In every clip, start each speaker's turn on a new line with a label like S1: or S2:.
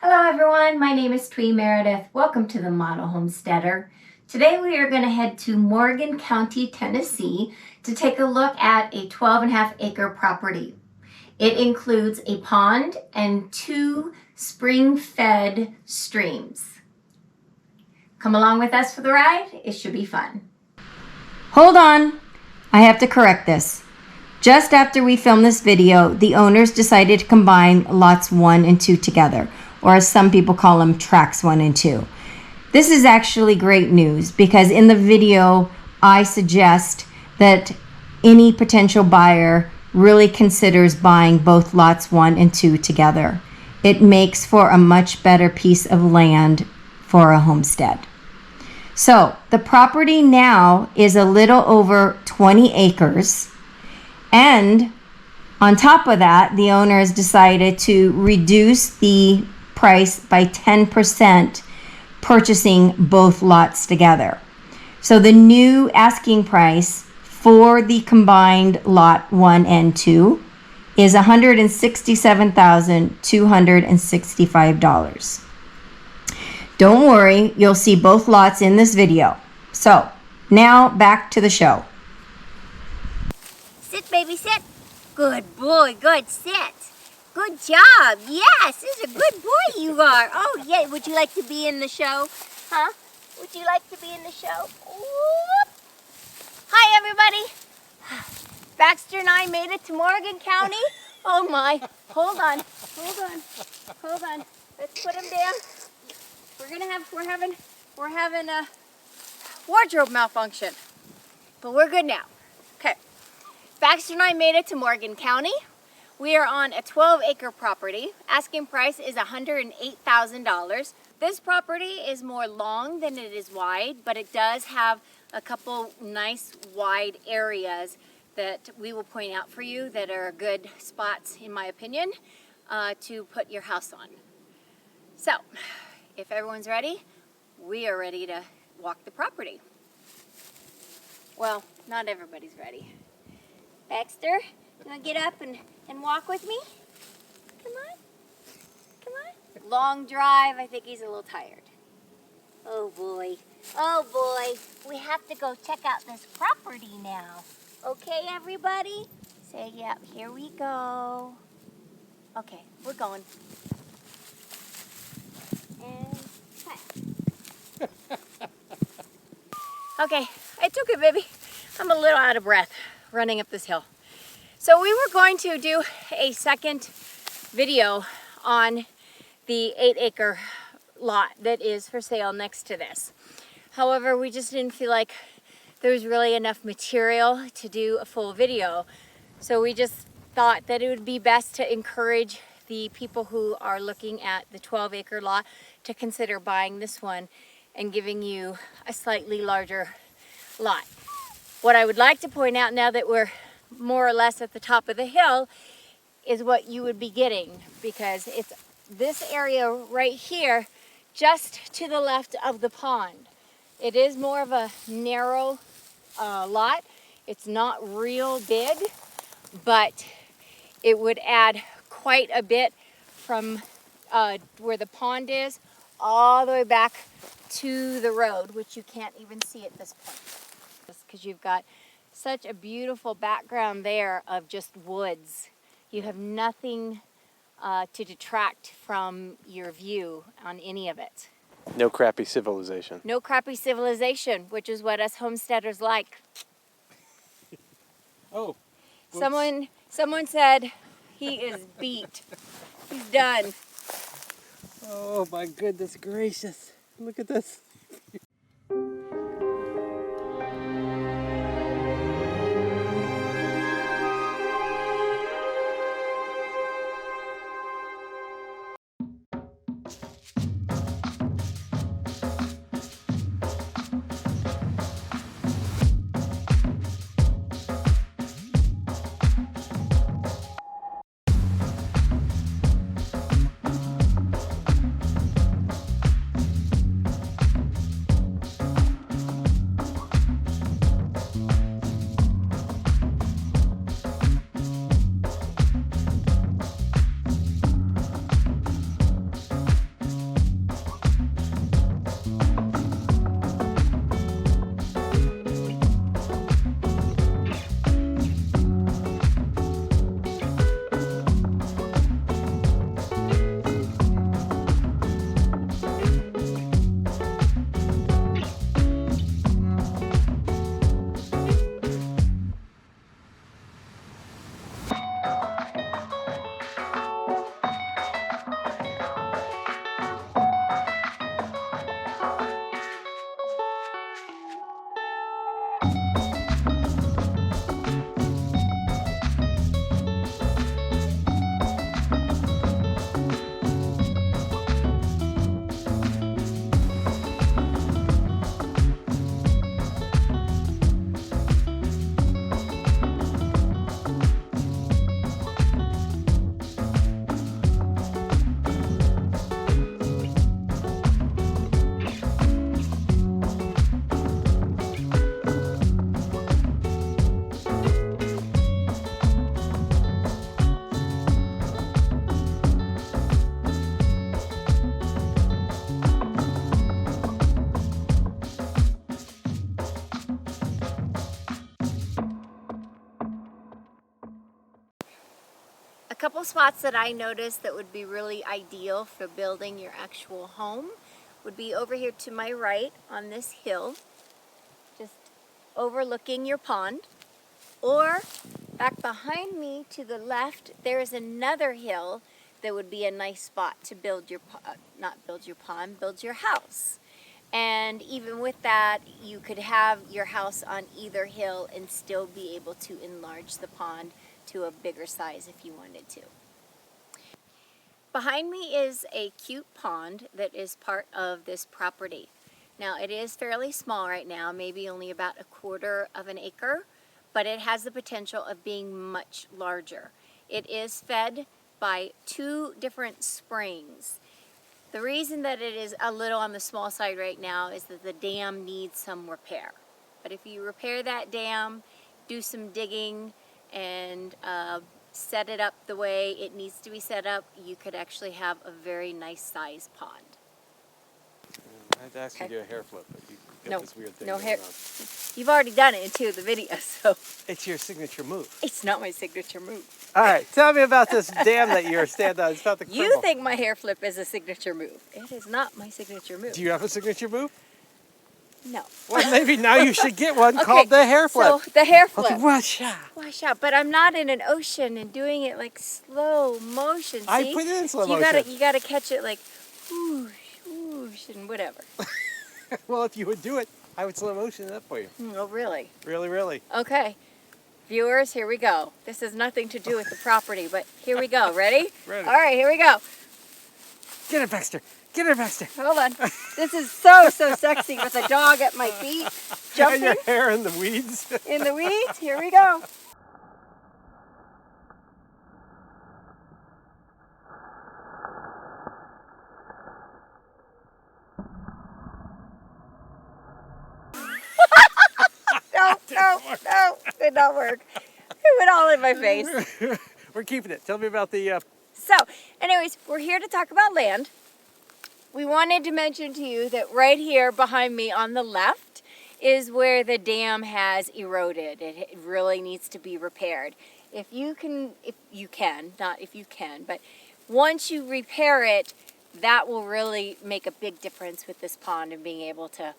S1: Hello everyone, my name is TWEE Meredith. Welcome to the Model Homesteader. Today we are going to head to Morgan County, Tennessee to take a look at a 12.5 acre property. It includes a pond and 2 spring-fed streams. Come along with us for the ride, it should be fun. Hold on, I have to correct this. Just after we filmed this video, the owners decided to combine lots 1 and 2 together, or as some people call them, tracks 1 and 2. This is actually great news because in the video, I suggest that any potential buyer really considers buying both lots 1 and 2 together. It makes for a much better piece of land for a homestead. So the property now is a little over 20 acres, and on top of that, the owners decided to reduce the price by 10%, purchasing both lots together. So the new asking price for the combined lot 1 and 2 is $167,265. Don't worry, you'll see both lots in this video. So now back to the show.
S2: Sit, baby, sit. Good boy, good, sit. Good job. Yes, this is a good boy you are. Oh, yeah. Would you like to be in the show? Huh? Would you like to be in the show? Whoop. Hi, everybody. Baxter and I made it to Morgan County. Oh, my. Hold on. Let's put him down. We're having a wardrobe malfunction. But we're good now. Okay. Baxter and I made it to Morgan County. We are on a 12-acre property. Asking price is $108,000. This property is more long than it is wide, but it does have a couple nice wide areas that we will point out for you that are good spots, in my opinion, to put your house on. So, if everyone's ready, we are ready to walk the property. Well, not everybody's ready. Baxter, you want to get up and walk with me? Come on. Long drive. I think he's a little tired. Oh boy. We have to go check out this property now. Okay, everybody? Say, yep, here we go. Okay, we're going. And hi. Okay, it's okay, baby. I'm a little out of breath running up this hill. So we were going to do a second video on the 8-acre lot that is for sale next to this. However, we just didn't feel like there was really enough material to do a full video. So we just thought that it would be best to encourage the people who are looking at the 12-acre lot to consider buying this one and giving you a slightly larger lot. What I would like to point out now that we're more or less at the top of the hill is what you would be getting, because it's this area right here just to the left of the pond. It is more of a narrow lot. It's not real big, but it would add quite a bit from where the pond is all the way back to the road, which you can't even see at this point, just because you've got such a beautiful background there of just woods. You have nothing to detract from your view on any of it.
S3: No crappy civilization.
S2: No crappy civilization, which is what us homesteaders like.
S3: Oh.
S2: Someone said he is beat. He's done.
S3: Oh my goodness gracious. Look at this.
S2: couple spots that I noticed that would be really ideal for building your actual home would be over here to my right on this hill, just overlooking your pond. Or back behind me to the left, there is another hill that would be a nice spot to build your, not build your pond, build your house. And even with that, you could have your house on either hill and still be able to enlarge the pond to a bigger size if you wanted to. Behind me is a cute pond that is part of this property. Now it is fairly small right now, maybe only about 1/4 of an acre, but it has the potential of being much larger. It is fed by 2 different springs. The reason that it is a little on the small side right now is that the dam needs some repair. But if you repair that dam, do some digging, and set it up the way it needs to be set up, you could actually have a very nice sized pond.
S3: I had to ask you to do a hair flip, but you got
S2: No,
S3: this weird thing
S2: no
S3: going
S2: hair.
S3: on.
S2: You've already done it in 2 of the videos, so
S3: It's your signature move.
S2: it's not my signature move.
S3: All right, tell me about this dam that you're standing on. It's about to crumble.
S2: You think my hair flip is a signature move. It is not my signature move.
S3: Do you have a signature move?
S2: No.
S3: Well, maybe now you should get one
S2: Okay,
S3: called the hair flip.
S2: So the hair flip.
S3: Okay, wash out.
S2: Wash out. But I'm not in an ocean and doing it like slow motion. See?
S3: I put it in slow motion.
S2: You gotta catch it like whoosh, whoosh, and whatever.
S3: Well, if you would do it, I would slow motion it up for you.
S2: Oh, really?
S3: Really, really.
S2: Okay. Viewers, here we go. This has nothing to do with the property, but here we go. Ready?
S3: Ready.
S2: All right, here we go.
S3: Get her, Baxter. Get her, Baxter.
S2: Hold on. This is so sexy with a dog at my feet,
S3: And
S2: jumping
S3: your hair in the weeds.
S2: in the weeds. Here we go. No, did not work. It went all in my face.
S3: We're keeping it. Tell me about the...
S2: So, anyways, we're here to talk about land. We wanted to mention to you that right here behind me on the left is where the dam has eroded. It really needs to be repaired. If you can, but once you repair it, that will really make a big difference with this pond and being able to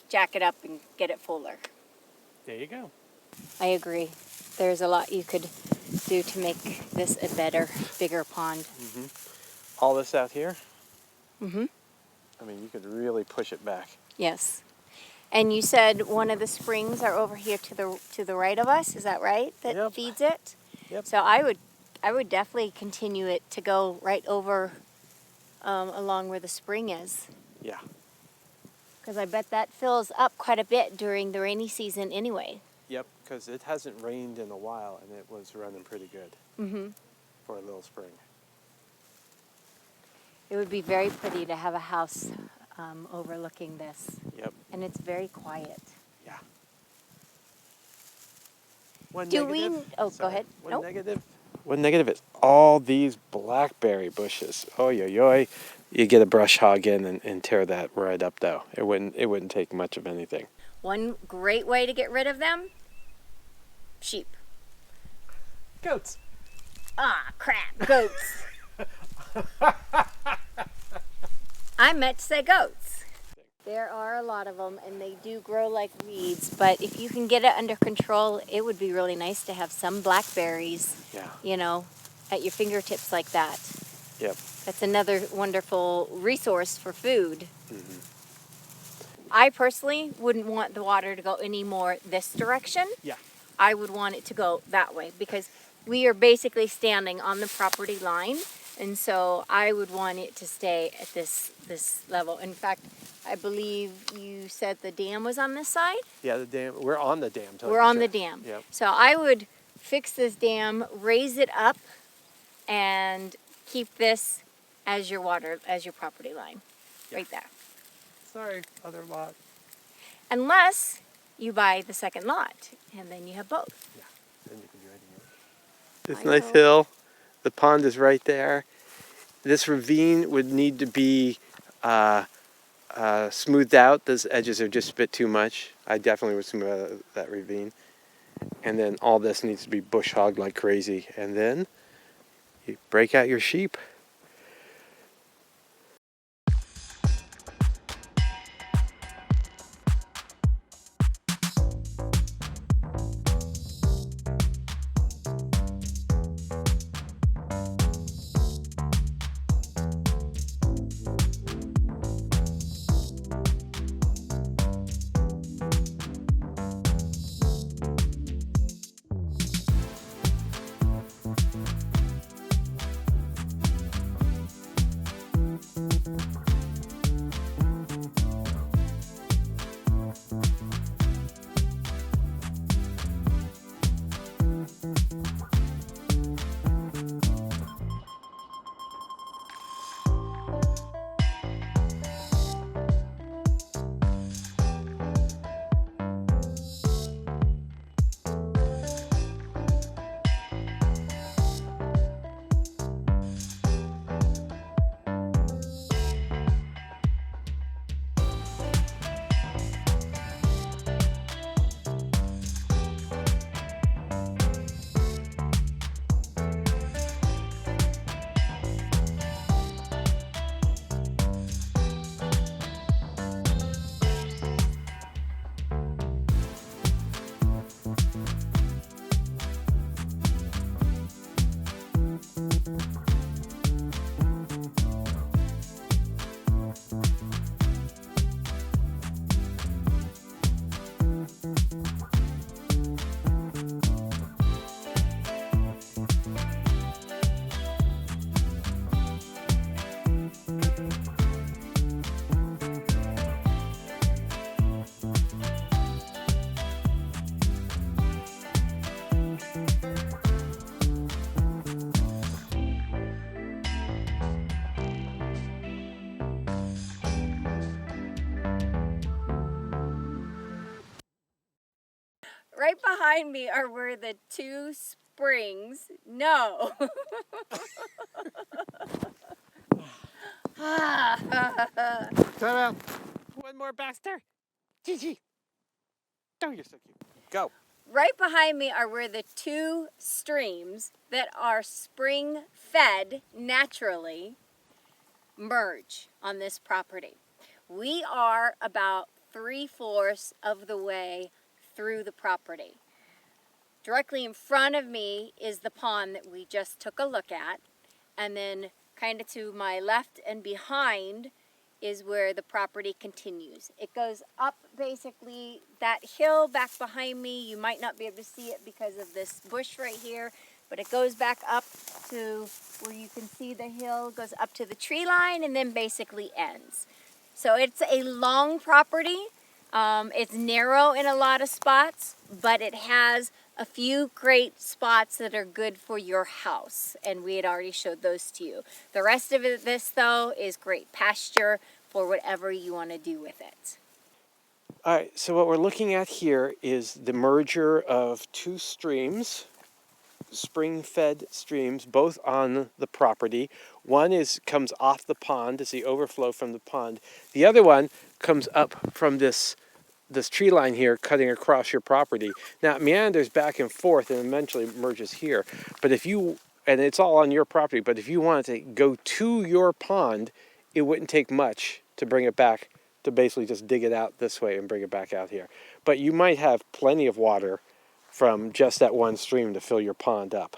S2: jack it up and get it fuller.
S3: There you go.
S2: I agree. There's a lot you could do to make this a better, bigger pond.
S3: Mm-hmm. All this out here?
S2: Mm-hmm.
S3: I mean, you could really push it back.
S2: Yes. And you said one of the springs are over here to the right of us. Is that right? That
S3: Yep.
S2: feeds it.
S3: Yep.
S2: So I would definitely continue it to go right over along where the spring is.
S3: Yeah.
S2: Because I bet that fills up quite a bit during the rainy season anyway.
S3: Yep, because it hasn't rained in a while, and it was running pretty good for a little spring.
S2: It would be very pretty to have a house overlooking this.
S3: Yep.
S2: And it's very quiet.
S3: Yeah. One
S2: Do
S3: negative.
S2: we? Oh,
S3: Sorry.
S2: go ahead.
S3: One
S2: Nope.
S3: negative. One negative is all these blackberry bushes. Oh, yo. You get a brush hog in and tear that right up, though. It wouldn't take much of anything.
S2: One great way to get rid of them: sheep.
S3: Goats.
S2: Ah, crap, goats. I meant to say goats. There are a lot of them, and they do grow like weeds, but if you can get it under control, it would be really nice to have some blackberries, at your fingertips like that.
S3: Yep.
S2: That's another wonderful resource for food.
S3: Mm-hmm.
S2: I personally wouldn't want the water to go any more this direction.
S3: Yeah.
S2: I would want it to go that way because we are basically standing on the property line, and so I would want it to stay at this level. In fact, I believe you said the dam was on this side?
S3: Yeah, the dam. We're on the dam.
S2: We're on the dam.
S3: Yep.
S2: So I would fix this dam, raise it up, and keep this as your property line, right there.
S3: Sorry, other lot.
S2: Unless you buy the second lot, and then you have both.
S3: Yeah, then you can do anything else. This
S2: I
S3: nice
S2: know.
S3: hill. The pond is right there. This ravine would need to be smoothed out. Those edges are just a bit too much. I definitely would smooth out that ravine. And then all this needs to be bush hogged like crazy. And then You break out your sheep.
S2: Right behind me are where the two springs. No.
S3: Time out. One more, Baxter. Gigi. Oh, you're so cute. Go.
S2: Right behind me are where the two streams that are spring fed naturally merge on this property. We are about 3/4 of the way through the property. Directly in front of me is the pond that we just took a look at, and then kind of to my left and behind is where the property continues. It goes up basically that hill back behind me. You might not be able to see it because of this bush right here, but it goes back up to where you can see the hill, goes up to the tree line, and then basically ends. So it's a long property. It's narrow in a lot of spots, but it has a few great spots that are good for your house, and we had already showed those to you. The rest of this, though, is great pasture for whatever you want to do with it.
S3: All right, so what we're looking at here is the merger of two streams, spring-fed streams, both on the property. One comes off the pond, is the overflow from the pond. The other one comes up from this tree line here, cutting across your property. Now it meanders back and forth and eventually merges here. But and it's all on your property, but if you wanted to go to your pond, it wouldn't take much to bring it back, to basically just dig it out this way and bring it back out here. But you might have plenty of water from just that one stream to fill your pond up.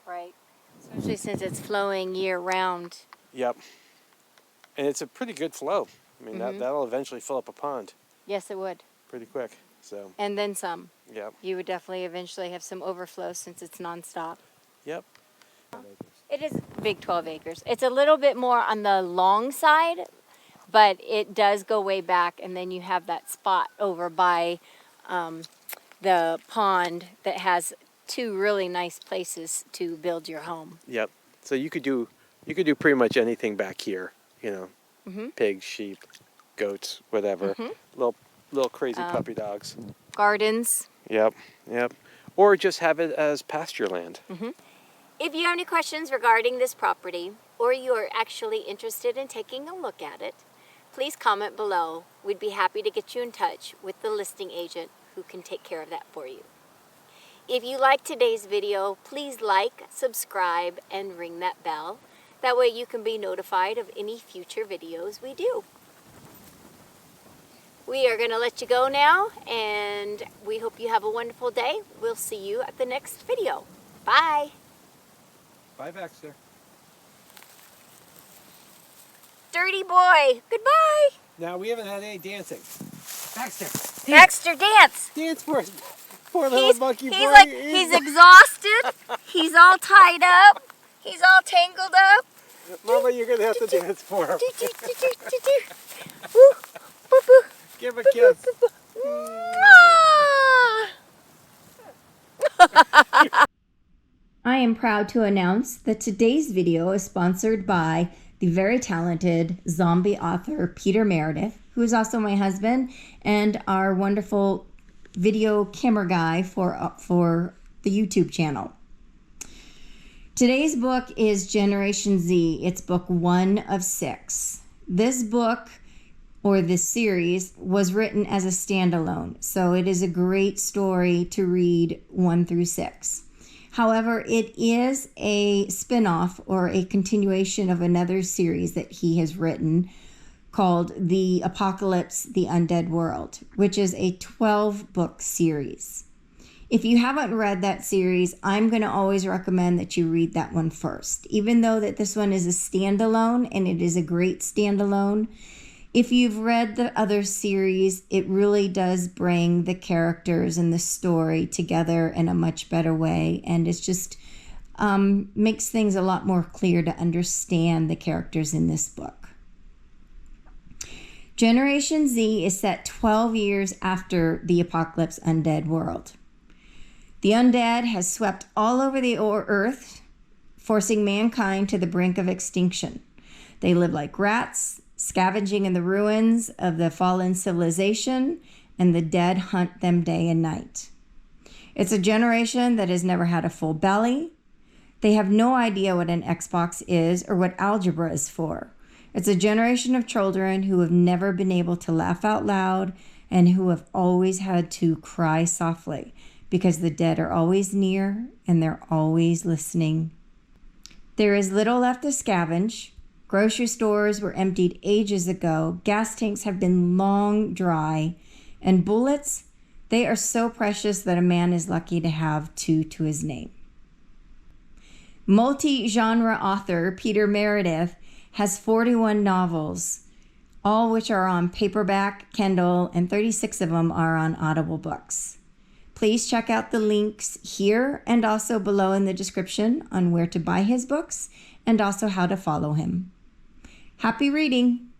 S2: Right. Especially since it's flowing year-round.
S3: Yep. And it's a pretty good flow. I mean, that'll eventually fill up a pond.
S2: Yes, it would.
S3: Pretty quick. So.
S2: And then some.
S3: Yep.
S2: You would definitely eventually have some overflow since it's nonstop.
S3: Yep.
S2: It is big, 12 acres. It's a little bit more on the long side, but it does go way back, and then you have that spot over by the pond that has two really nice places to build your home.
S3: Yep. So you could do pretty much anything back here, pigs, sheep, goats, whatever. Little crazy puppy dogs.
S2: Gardens.
S3: Yep. Or just have it as pasture land.
S2: If you have any questions regarding this property, or you are actually interested in taking a look at it, please comment below. We'd be happy to get you in touch with the listing agent who can take care of that for you. If you like today's video, please like, subscribe, and ring that bell. That way you can be notified of any future videos we do. We are going to let you go now, and we hope you have a wonderful day. We'll see you at the next video. Bye.
S3: Bye, Baxter.
S2: Dirty boy. Goodbye.
S3: Now, we haven't had any dancing. Baxter.
S2: Baxter, dance.
S3: Dance for us. Poor little monkey boy.
S2: He's exhausted. He's all tied up. He's all tangled up.
S3: Mama, you're going to have to dance for him.
S2: Woo, boo, boo.
S3: Give a kiss.
S1: I am proud to announce that today's video is sponsored by the very talented zombie author Peter Meredith, who is also my husband and our wonderful video camera guy for the YouTube channel. Today's book is Generation Z. It's book 1 of 6. This book, or this series, was written as a standalone, so it is a great story to read 1 through 6. However, it is a spin-off or a continuation of another series that he has written called The Apocalypse, The Undead World, which is a 12-book series. If you haven't read that series, I'm going to always recommend that you read that one first. Even though that this one is a standalone, and it is a great standalone, if you've read the other series, it really does bring the characters and the story together in a much better way, and it's just makes things a lot more clear to understand the characters in this book. Generation Z is set 12 years after the Apocalypse Undead World. The undead has swept all over the earth, forcing mankind to the brink of extinction. They live like rats, scavenging in the ruins of the fallen civilization, and the dead hunt them day and night. It's a generation that has never had a full belly. They have no idea what an Xbox is or what algebra is for. It's a generation of children who have never been able to laugh out loud and who have always had to cry softly, because the dead are always near and they're always listening. There is little left to scavenge. Grocery stores were emptied ages ago. Gas tanks have been long dry. And bullets, they are so precious that a man is lucky to have 2 to his name. Multi-genre author Peter Meredith has 41 novels, all which are on paperback, Kindle, and 36 of them are on Audible books. Please check out the links here and also below in the description on where to buy his books and also how to follow him. Happy reading!